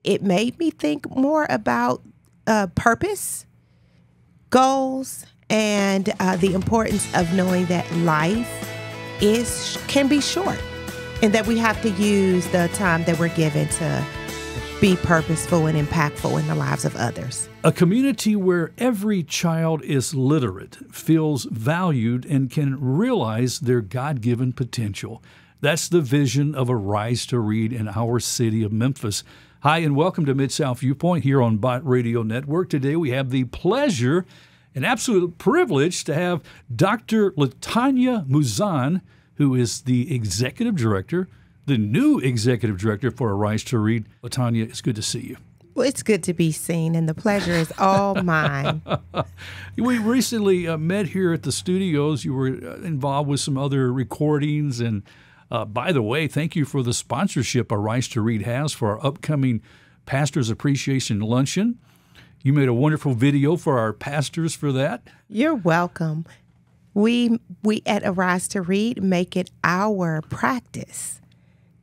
It made me think more about purpose, goals, and the importance of knowing that life can be short, and that we have to use the time that we're given to be purposeful and impactful in the lives of others. A community where every child is literate, feels valued, and can realize their God-given potential. That's the vision of Arise to Read in our city of Memphis. Hi, and welcome to Mid-South Viewpoint here on Bott Radio Network. Today we have the pleasure and absolute privilege to have Dr. Latanya Mouzan, who is the executive director, the new executive director for Arise to Read. Latanya, it's good to see you. Well, it's good to be seen, and the pleasure is all mine. We recently met here at the studios. You were involved with some other recordings. And by the way, thank you for the sponsorship Arise to Read has for our upcoming Pastors Appreciation Luncheon. You made a wonderful video for our pastors for that. You're welcome. We at Arise to Read make it our practice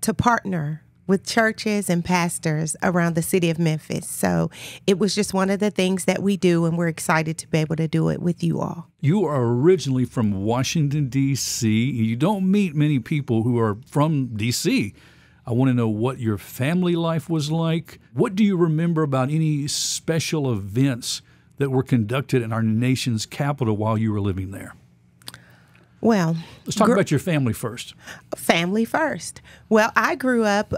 to partner with churches and pastors around the city of Memphis. So it was just one of the things that we do, and we're excited to be able to do it with you all. You are originally from Washington, D.C. You don't meet many people who are from D.C. I want to know what your family life was like. What do you remember about any special events that were conducted in our nation's capital while you were living there? Well, let's talk about your family first. Family first. Well, I grew up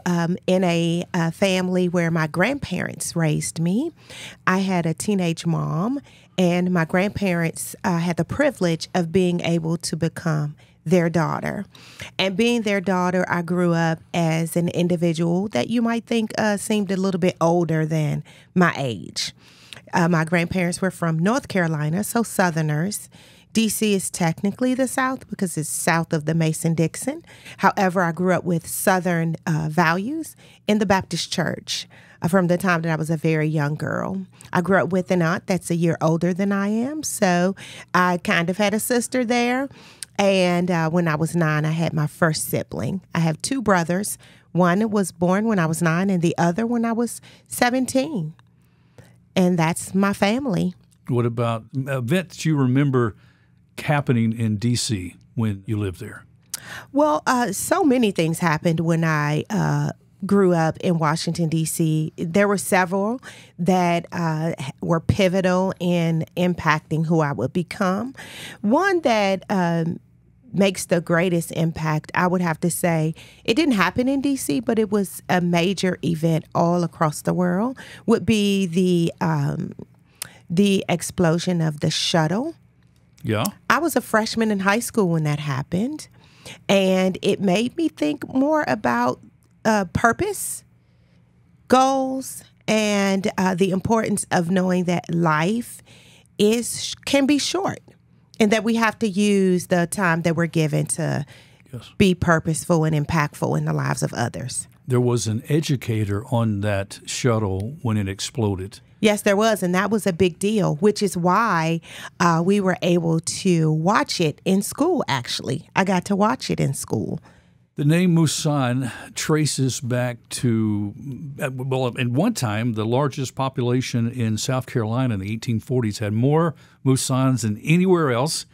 in a family where my grandparents raised me. I had a teenage mom, and my grandparents had the privilege of being able to become their daughter. And being their daughter, I grew up as an individual that you might think seemed a little bit older than my age. My grandparents were from North Carolina, so Southerners. D.C. is technically the South because it's south of the Mason-Dixon. However, I grew up with Southern values in the Baptist church from the time that I was a very young girl. I grew up with an aunt that's a year older than I am, so I kind of had a sister there. And when I was 9, I had my first sibling. I have 2 brothers. One was born when I was 9 and the other when I was 17. And that's my family. What about events you remember happening in D.C. when you lived there? Well, so many things happened when I grew up in Washington, D.C. There were several that were pivotal in impacting who I would become. One that makes the greatest impact, I would have to say, it didn't happen in D.C., but it was a major event all across the world, would be the explosion of the shuttle. Yeah. I was a freshman in high school when that happened, and it made me think more about purpose, goals, and the importance of knowing that life can be short, and that we have to use the time that we're given to be purposeful and impactful in the lives of others. There was an educator on that shuttle when it exploded. Yes, there was, and that was a big deal, which is why we were able to watch it in school, actually. I got to watch it in school. The name Mouzan traces back to, well, at one time, the largest population in South Carolina in the 1840s had more Mouzans than anywhere else.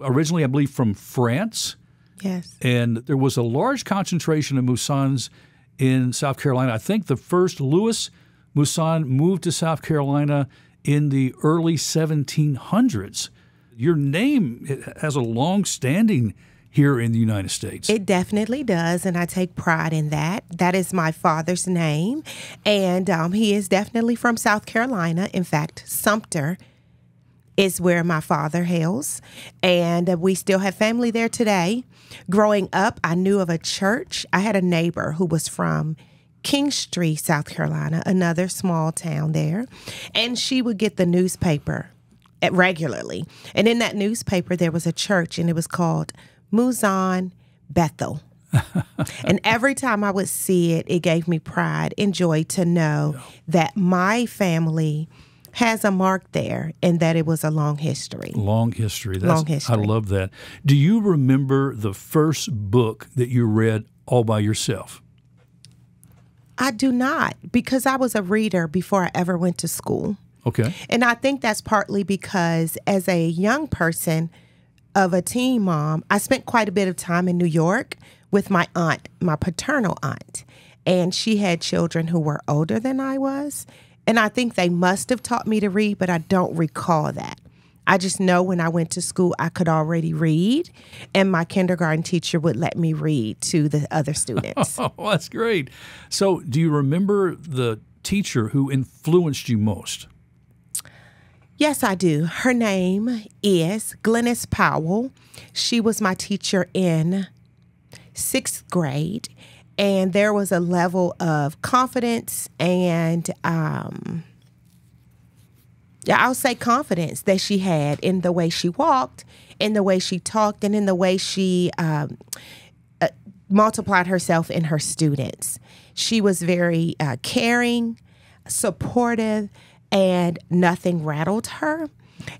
Originally, I believe, from France. Yes. And there was a large concentration of Mouzans in South Carolina. I think the first Louis Mouzan moved to South Carolina in the early 1700s. Your name has a long-standing here in the United States. It definitely does, and I take pride in that. That is my father's name, and he is definitely from South Carolina. In fact, Sumter is where my father hails, and we still have family there today. Growing up, I knew of a church. I had a neighbor who was from Kingstree, South Carolina, another small town there, and she would get the newspaper regularly. And in that newspaper, there was a church, and it was called Mouzan Bethel. And every time I would see it, it gave me pride and joy to know that my family has a mark there and that it was a long history. Long history. Long history. I love that. Do you remember the first book that you read all by yourself? I do not, because I was a reader before I ever went to school. Okay. And I think that's partly because as a young person of a teen mom, I spent quite a bit of time in New York with my aunt, my paternal aunt. And she had children who were older than I was. And I think they must have taught me to read, but I don't recall that. I just know when I went to school, I could already read, and my kindergarten teacher would let me read to the other students. Oh, that's great. So do you remember the teacher who influenced you most? Yes, I do. Her name is Glennis Powell. She was my teacher in 6th grade, and there was a level of confidence and I'll say confidence that she had in the way she walked, in the way she talked, and in the way she multiplied herself in her students. She was very caring, supportive, and nothing rattled her,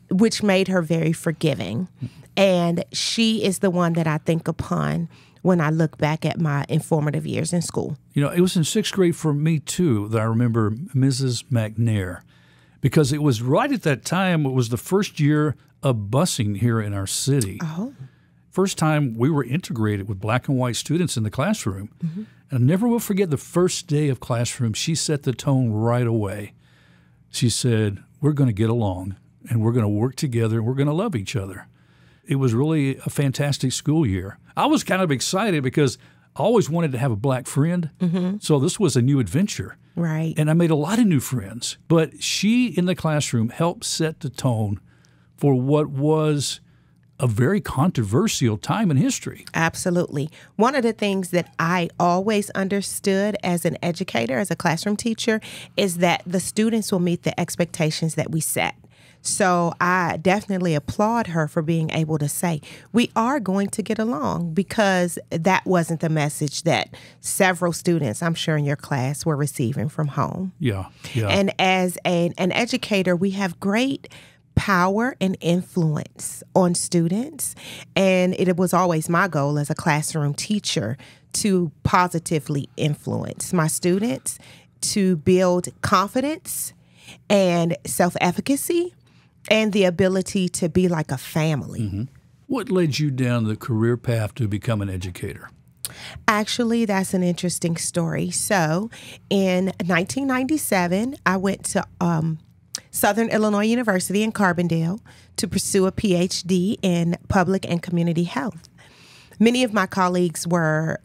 which made her very forgiving. And she is the one that I think upon when I look back at my informative years in school. You know, it was in 6th grade for me, too, that I remember Mrs. McNair, because it was right at that time, it was the first year of busing here in our city. Oh. First time we were integrated with black and white students in the classroom. Mm-hmm. And I never will forget the first day of classroom. She set the tone right away. She said, we're going to get along, and we're going to work together, and we're going to love each other. It was really a fantastic school year. I was kind of excited because I always wanted to have a black friend. Mm-hmm. So this was a new adventure. Right. And I made a lot of new friends. But she in the classroom helped set the tone for what was a very controversial time in history. Absolutely. One of the things that I always understood as an educator, as a classroom teacher, is that the students will meet the expectations that we set. So I definitely applaud her for being able to say, we are going to get along, because that wasn't the message that several students, I'm sure in your class, were receiving from home. Yeah. And as an educator, we have great power and influence on students. And it was always my goal as a classroom teacher to positively influence my students, to build confidence and self-efficacy, and the ability to be like a family. Mm-hmm. What led you down the career path to become an educator? Actually, that's an interesting story. So in 1997, I went to Southern Illinois University in Carbondale to pursue a PhD in public and community health. Many of my colleagues were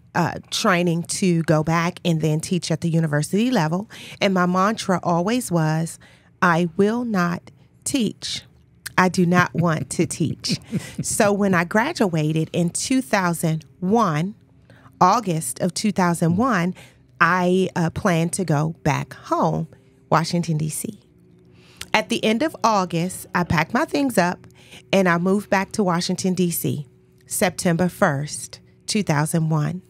training to go back and then teach at the university level. And my mantra always was, I will not teach. I do not want to teach. So when I graduated in 2001, August of 2001, I planned to go back home, Washington, D.C. At the end of August, I packed my things up and I moved back to Washington, D.C., September 1st, 2001.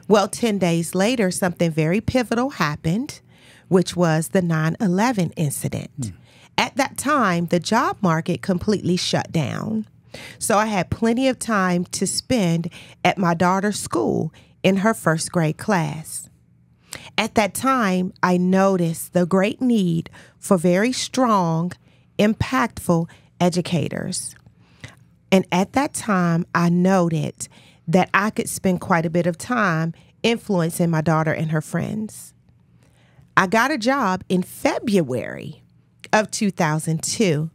Well, 10 days later, something very pivotal happened, which was the 9/11 incident. At that time, the job market completely shut down. So I had plenty of time to spend at my daughter's school in her 1st grade class. At that time, I noticed the great need for very strong, impactful educators. And at that time, I noted that I could spend quite a bit of time influencing my daughter and her friends. I got a job in February of 2002.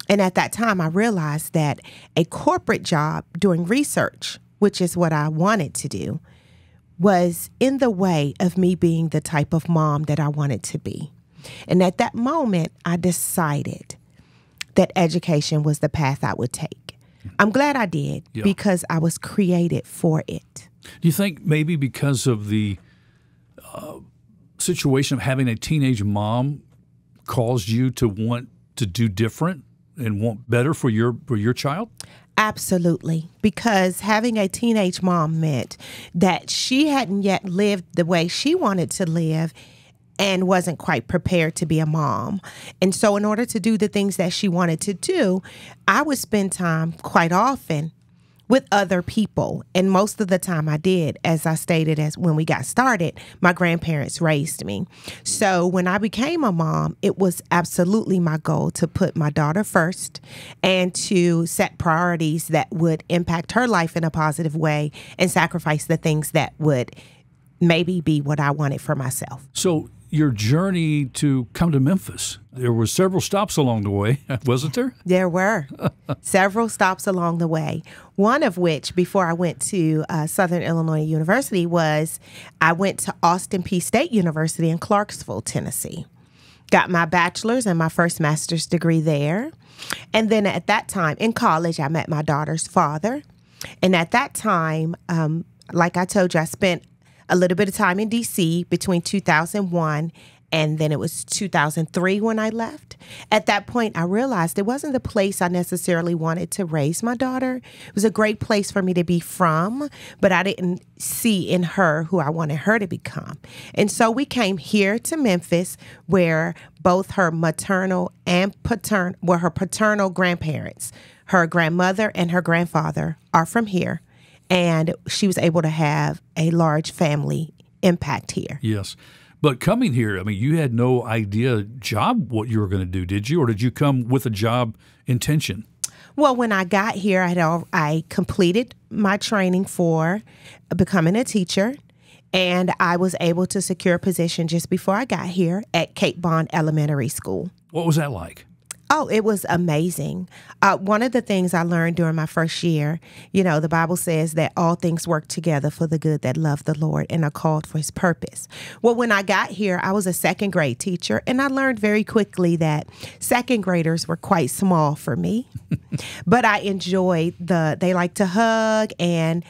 And at that time, I realized that a corporate job doing research, which is what I wanted to do, was in the way of me being the type of mom that I wanted to be. And at that moment, I decided that education was the path I would take. I'm glad I did, because I was created for it. Do you think maybe because of the situation of having a teenage mom caused you to want to do different and want better for your child? Absolutely, because having a teenage mom meant that she hadn't yet lived the way she wanted to live and wasn't quite prepared to be a mom. And so in order to do the things that she wanted to do, I would spend time quite often with other people. And most of the time I did, as I stated, as when we got started, my grandparents raised me. So when I became a mom, it was absolutely my goal to put my daughter first and to set priorities that would impact her life in a positive way and sacrifice the things that would maybe be what I wanted for myself. So your journey to come to Memphis, there were several stops along the way, wasn't there? There were several stops along the way. One of which, before I went to Southern Illinois University, was I went to Austin Peay State University in Clarksville, Tennessee. Got my bachelor's and my first master's degree there. And then at that time, in college, I met my daughter's father. And at that time, like I told you, I spent a little bit of time in D.C. between 2001 and then it was 2003 when I left. At that point, I realized it wasn't the place I necessarily wanted to raise my daughter. It was a great place for me to be from, but I didn't see in her who I wanted her to become. And so we came here to Memphis, where both her maternal and her paternal grandparents, her grandmother and her grandfather, are from here. And she was able to have a large family impact here. Yes. But coming here, I mean, you had no idea what you were going to do, did you? Or did you come with a job intention? Well, when I got here, I completed my training for becoming a teacher, and I was able to secure a position just before I got here at Cape Bond Elementary School. What was that like? Oh, it was amazing. One of the things I learned during my first year, the Bible says that all things work together for the good that love the Lord and are called for his purpose. Well, when I got here, I was a second grade teacher, and I learned very quickly that second graders were quite small for me. But I enjoyed they like to hug and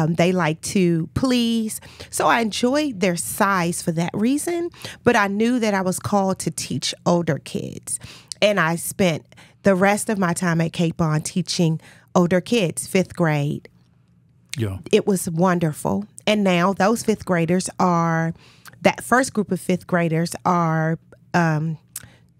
they like to please. So I enjoyed their size for that reason, but I knew that I was called to teach older kids. And I spent the rest of my time at Cape Bond teaching older kids, 5th grade. Yeah. It was wonderful. And now those 5th graders that first group of 5th graders are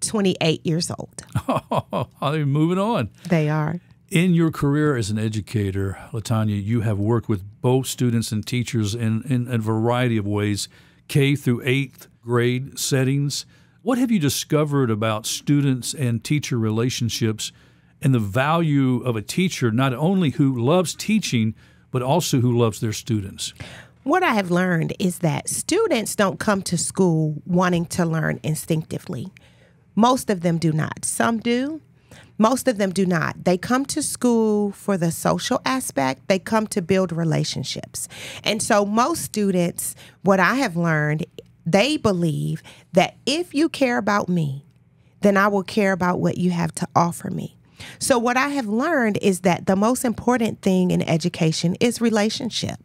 28 years old. Oh, they're moving on. They are. In your career as an educator, LaTanya, you have worked with both students and teachers in a variety of ways, K through 8th grade settings. What have you discovered about students and teacher relationships and the value of a teacher, not only who loves teaching, but also who loves their students? What I have learned is that students don't come to school wanting to learn instinctively. Most of them do not. Some do. Most of them do not. They come to school for the social aspect. They come to build relationships. And so most students, what I have learned, they believe that if you care about me, then I will care about what you have to offer me. So what I have learned is that the most important thing in education is relationship.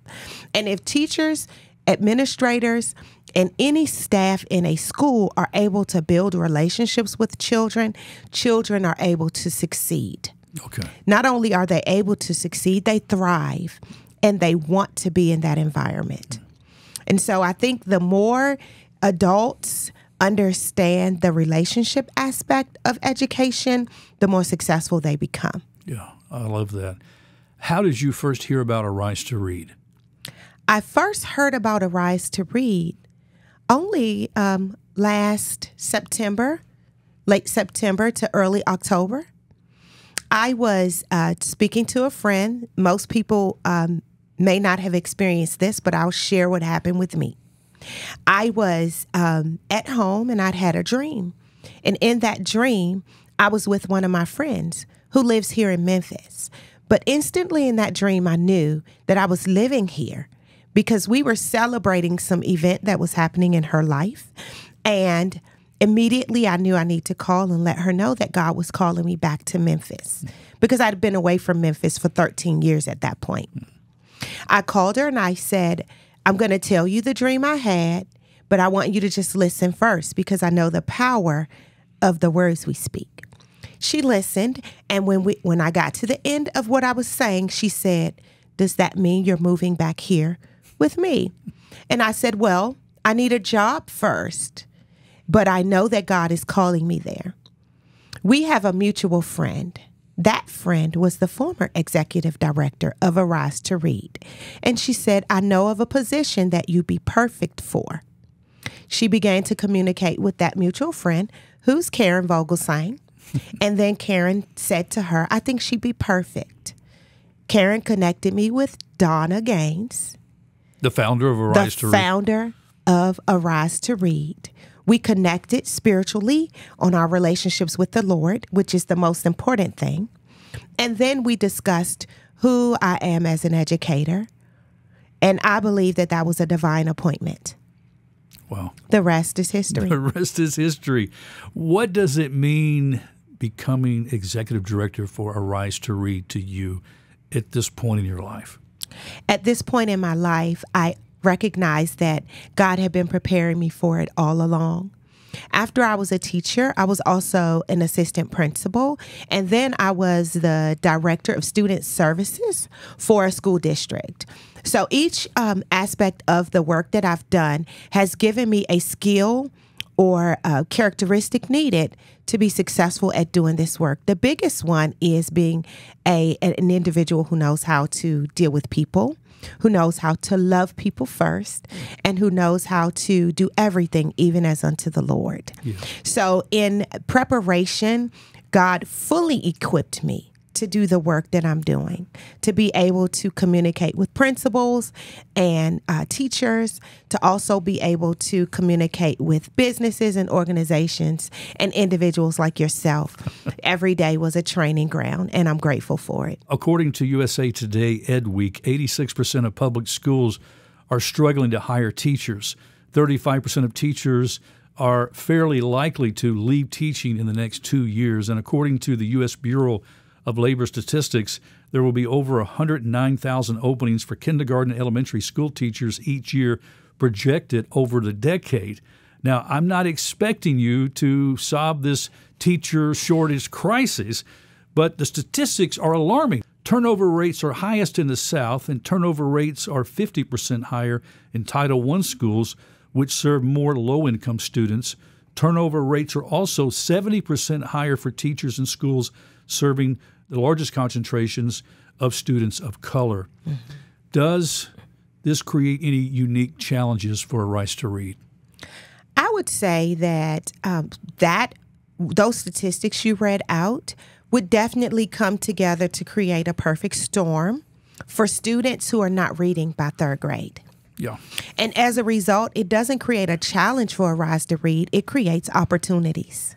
And if teachers, administrators, and any staff in a school are able to build relationships with children, children are able to succeed. Okay. Not only are they able to succeed, they thrive, and they want to be in that environment. And so I think the more adults understand the relationship aspect of education, the more successful they become. Yeah, I love that. How did you first hear about Arise to Read? I first heard about Arise to Read only last September, late September to early October. I was speaking to a friend. Most people may not have experienced this, but I'll share what happened with me. I was at home and I'd had a dream. And in that dream, I was with one of my friends who lives here in Memphis. But instantly in that dream, I knew that I was living here because we were celebrating some event that was happening in her life. And immediately I knew I need to call and let her know that God was calling me back to Memphis because I'd been away from Memphis for 13 years at that point. I called her and I said, I'm going to tell you the dream I had, but I want you to just listen first because I know the power of the words we speak. She listened, and when I got to the end of what I was saying, she said, does that mean you're moving back here with me? And I said, well, I need a job first, but I know that God is calling me there. We have a mutual friend, That friend was the former executive director of Arise to Read. And she said, I know of a position that you'd be perfect for. She began to communicate with that mutual friend, who's Karen Vogelsang. And then Karen said to her, I think she'd be perfect. Karen connected me with Donna Gaines, the founder of Arise to Read. The founder of Arise to Read. We connected spiritually on our relationships with the Lord, which is the most important thing. And then we discussed who I am as an educator. And I believe that that was a divine appointment. Wow. The rest is history. The rest is history. What does it mean becoming executive director for Arise to Read to you at this point in your life? At this point in my life, I recognized that God had been preparing me for it all along. After I was a teacher, I was also an assistant principal, and then I was the director of student services for a school district. So each aspect of the work that I've done has given me a skill or a characteristic needed to be successful at doing this work. The biggest one is being an individual who knows how to deal with people, who knows how to love people first, and who knows how to do everything even as unto the Lord. Yeah. So in preparation, God fully equipped me to do the work that I'm doing, to be able to communicate with principals and teachers, to also be able to communicate with businesses and organizations and individuals like yourself. Every day was a training ground, and I'm grateful for it. According to USA Today Ed Week, 86% of public schools are struggling to hire teachers. 35% of teachers are fairly likely to leave teaching in the next 2 years. And according to the U.S. Bureau of Labor Statistics, there will be over 109,000 openings for kindergarten and elementary school teachers each year projected over the decade. Now, I'm not expecting you to solve this teacher shortage crisis, but the statistics are alarming. Turnover rates are highest in the South, and turnover rates are 50% higher in Title I schools, which serve more low-income students. Turnover rates are also 70% higher for teachers in schools serving the largest concentrations of students of color. Mm-hmm. Does this create any unique challenges for Arise to Read? I would say that those statistics you read out would definitely come together to create a perfect storm for students who are not reading by third grade. Yeah. And as a result, it doesn't create a challenge for Arise to Read. It creates opportunities.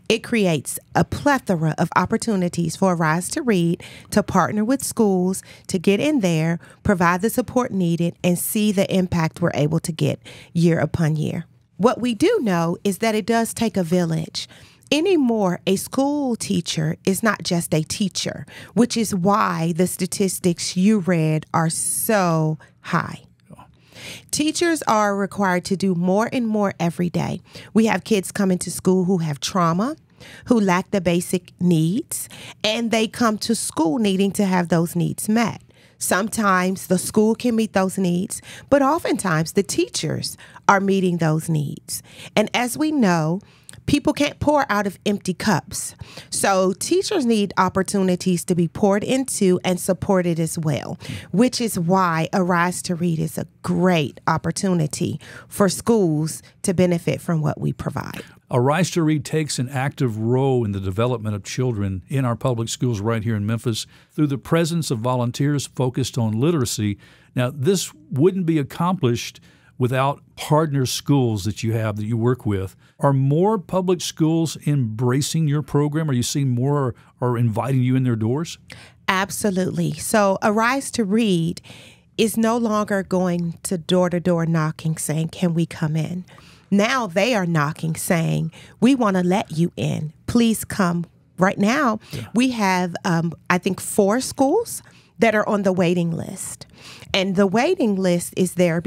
It creates a plethora of opportunities for Arise to Read to partner with schools, to get in there, provide the support needed, and see the impact we're able to get year upon year. What we do know is that it does take a village. Anymore, a school teacher is not just a teacher, which is why the statistics you read are so high. Teachers are required to do more and more every day. We have kids coming to school who have trauma, who lack the basic needs, and they come to school needing to have those needs met. Sometimes the school can meet those needs, but oftentimes the teachers are meeting those needs. And as we know, people can't pour out of empty cups. So teachers need opportunities to be poured into and supported as well, which is why Arise to Read is a great opportunity for schools to benefit from what we provide. Arise to Read takes an active role in the development of children in our public schools right here in Memphis through the presence of volunteers focused on literacy. Now, this wouldn't be accomplished without partner schools that you have that you work with. Are more public schools embracing your program? Are you seeing more or inviting you in their doors? Absolutely. So Arise to Read is no longer going to door knocking saying, can we come in? Now they are knocking saying, we want to let you in. Please come. Right now, we have, I think, 4 schools that are on the waiting list. And the waiting list is there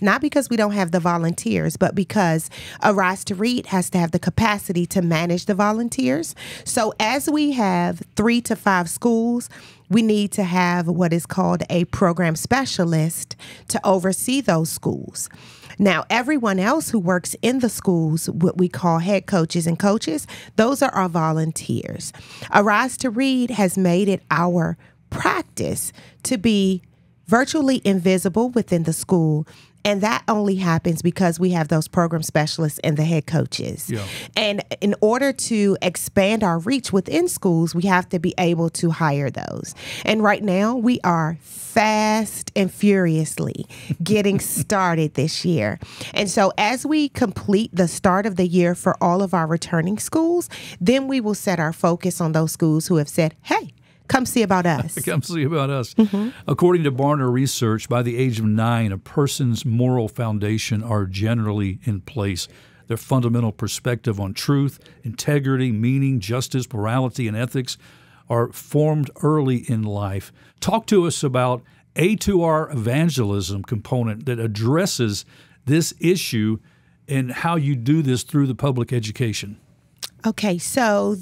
not because we don't have the volunteers, but because Arise to Read has to have the capacity to manage the volunteers. So as we have 3 to 5 schools, we need to have what is called a program specialist to oversee those schools. Now, everyone else who works in the schools, what we call head coaches and coaches, those are our volunteers. Arise to Read has made it our practice to be virtually invisible within the school. And that only happens because we have those program specialists and the head coaches. Yeah. And in order to expand our reach within schools, we have to be able to hire those. And right now, we are fast and furiously getting started this year. And so as we complete the start of the year for all of our returning schools, then we will set our focus on those schools who have said, hey, come see about us. Come see about us. According to Barna Research, by the age of 9, a person's moral foundation are generally in place. Their fundamental perspective on truth, integrity, meaning, justice, morality, and ethics are formed early in life. Talk to us about A2R evangelism component that addresses this issue and how you do this through the public education. Okay, so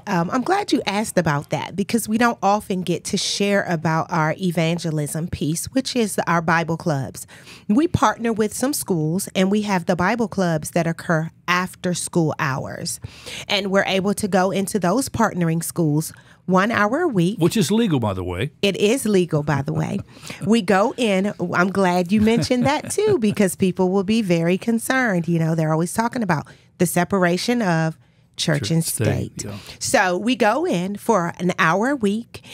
I'm glad you asked about that because we don't often get to share about our evangelism piece, which is our Bible clubs. We partner with some schools and we have the Bible clubs that occur after school hours. And we're able to go into those partnering schools 1 hour a week. Which is legal, by the way. It is legal, by the way. We go in. I'm glad you mentioned that, too, because people will be very concerned. You know, they're always talking about the separation of church and state. Yeah. So we go in for an hour a week.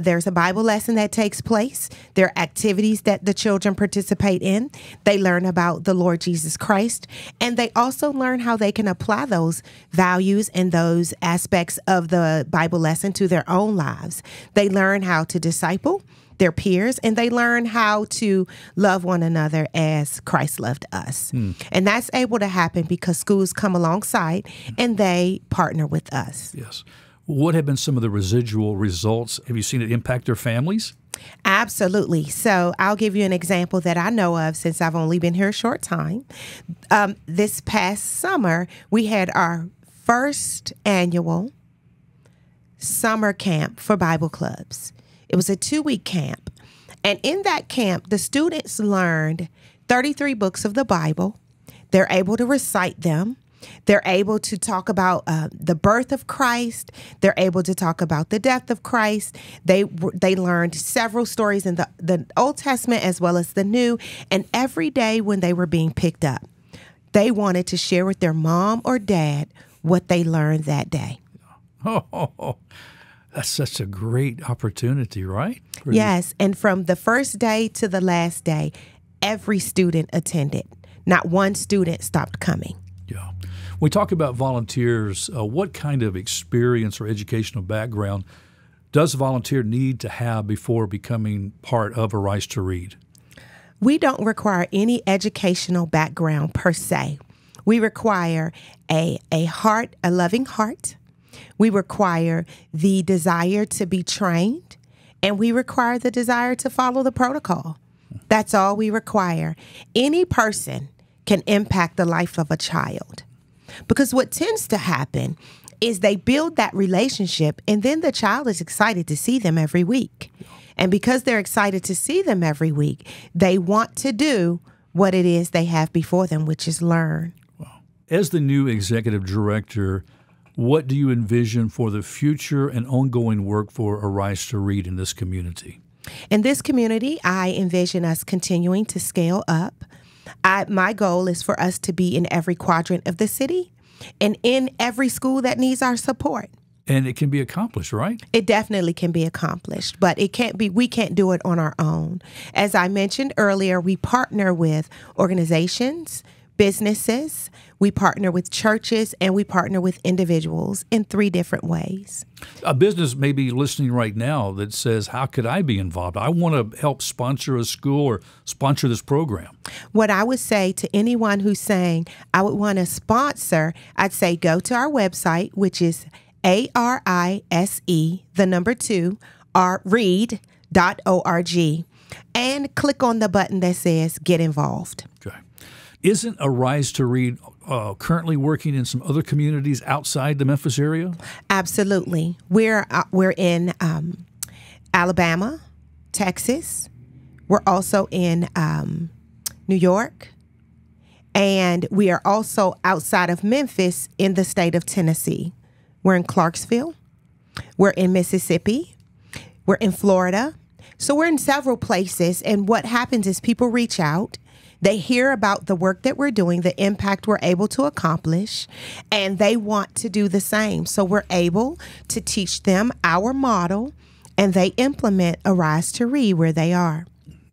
There's a Bible lesson that takes place. There are activities that the children participate in. They learn about the Lord Jesus Christ, and they also learn how they can apply those values and those aspects of the Bible lesson to their own lives. They learn how to disciple their peers, and they learn how to love one another as Christ loved us. And that's able to happen because schools come alongside and they partner with us. Yes. What have been some of the residual results? Have you seen it impact their families? Absolutely. So I'll give you an example that I know of since I've only been here a short time. This past summer, we had our first annual summer camp for Bible clubs. It was a 2-week camp. And in that camp, the students learned 33 books of the Bible. They're able to recite them. They're able to talk about the birth of Christ. They're able to talk about the death of Christ. They learned several stories in the Old Testament as well as the New. And every day when they were being picked up, they wanted to share with their mom or dad what they learned that day. Oh, that's such a great opportunity, right? Yes, and from the first day to the last day, every student attended. Not one student stopped coming. Yeah. We talk about volunteers. What kind of experience or educational background does a volunteer need to have before becoming part of Arise to Read? We don't require any educational background per se. We require a loving heart. We require the desire to be trained, and we require the desire to follow the protocol. That's all we require. Any person can impact the life of a child, because what tends to happen is they build that relationship, and then the child is excited to see them every week. And because they're excited to see them every week, they want to do what it is they have before them, which is learn. Wow. As the new executive director, what do you envision for the future and ongoing work for Arise to Read in this community? In this community, I envision us continuing to scale up. My goal is for us to be in every quadrant of the city and in every school that needs our support. And it can be accomplished, right? It definitely can be accomplished, but we can't do it on our own. As I mentioned earlier, we partner with organizations, businesses, we partner with churches, and we partner with individuals in 3 different ways. A business may be listening right now that says, how could I be involved? I want to help sponsor a school or sponsor this program. What I would say to anyone who's saying, I would want to sponsor, I'd say go to our website, which is ARISE2read.org, and click on the button that says Get Involved. Okay. Isn't Arise to Read currently working in some other communities outside the Memphis area? Absolutely. We're in Alabama, Texas. We're also in New York, And we are also outside of Memphis in the state of Tennessee. We're in Clarksville. We're in Mississippi. We're in Florida. So we're in several places. And what happens is people reach out. They hear about the work that we're doing, the impact we're able to accomplish, and they want to do the same. So we're able to teach them our model, and they implement Arise to Read where they are.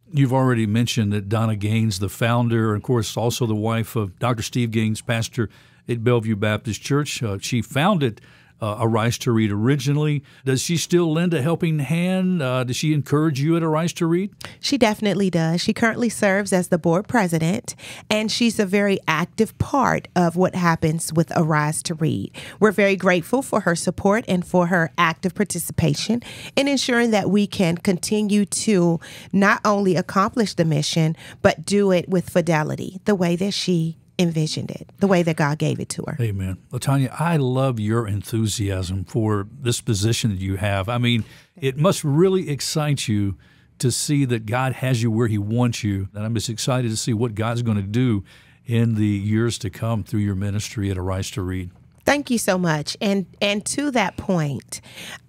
You've already mentioned that Donna Gaines, the founder, and of course also the wife of Dr. Steve Gaines, pastor at Bellevue Baptist Church. She founded Arise to Read originally. Does she still lend a helping hand? Does she encourage you at Arise to Read? She definitely does. She currently serves as the board president, and she's a very active part of what happens with Arise to Read. We're very grateful for her support and for her active participation in ensuring that we can continue to not only accomplish the mission, but do it with fidelity, the way that she envisioned it, the way that God gave it to her. Amen. LaTanya, I love your enthusiasm for this position that you have. I mean, it must really excite you to see that God has you where He wants you. And I'm just excited to see what God's going to do in the years to come through your ministry at Arise to Read. Thank you so much. And to that point,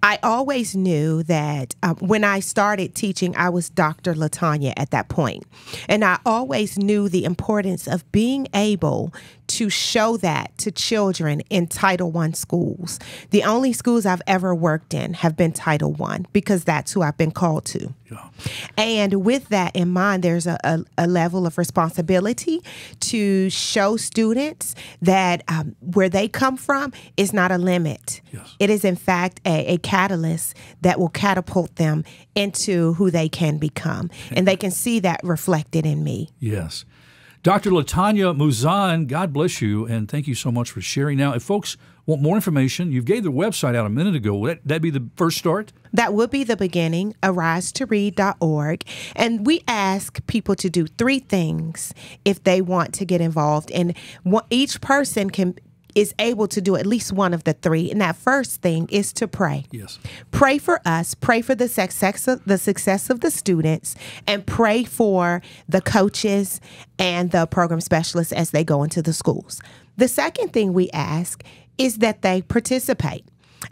I always knew that when I started teaching, I was Dr. LaTanya at that point. And I always knew the importance of being able to show that to children in Title I schools. The only schools I've ever worked in have been Title I because that's who I've been called to. Yeah. And with that in mind, there's a level of responsibility to show students that where they come from is not a limit. Yes. It is, in fact, a catalyst that will catapult them into who they can become. And they can see that reflected in me. Yes. Dr. LaTanya Mouzan, God bless you, and thank you so much for sharing. Now, if folks want more information, you gave the website out a minute ago. Would that be the first start? That would be the beginning, arisetoread.org. And we ask people to do 3 things if they want to get involved. And each person is able to do at least one of the 3. And that first thing is to pray. Yes. Pray for us, pray for the success of the students, and pray for the coaches and the program specialists as they go into the schools. The second thing we ask is that they participate,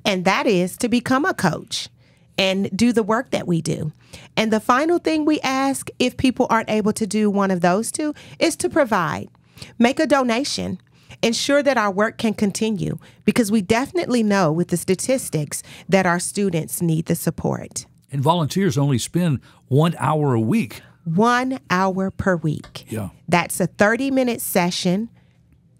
and that is to become a coach and do the work that we do. And the final thing we ask, if people aren't able to do one of those 2, is to provide. Make a donation. Ensure that our work can continue, because we definitely know with the statistics that our students need the support. And volunteers only spend 1 hour a week. 1 hour per week. Yeah. That's a 30-minute session,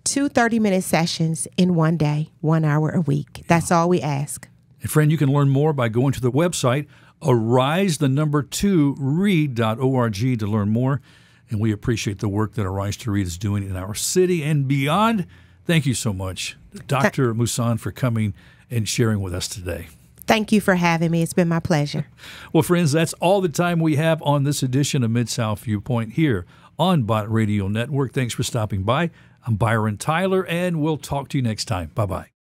2 30-minute sessions in one day, 1 hour a week. That's all we ask. And friend, you can learn more by going to the website, arise2read.org to learn more. And we appreciate the work that Arise to Read is doing in our city and beyond. Thank you so much, Dr. Mouzan, for coming and sharing with us today. Thank you for having me. It's been my pleasure. Well, friends, that's all the time we have on this edition of Mid-South Viewpoint here on Bott Radio Network. Thanks for stopping by. I'm Byron Tyler, and we'll talk to you next time. Bye-bye.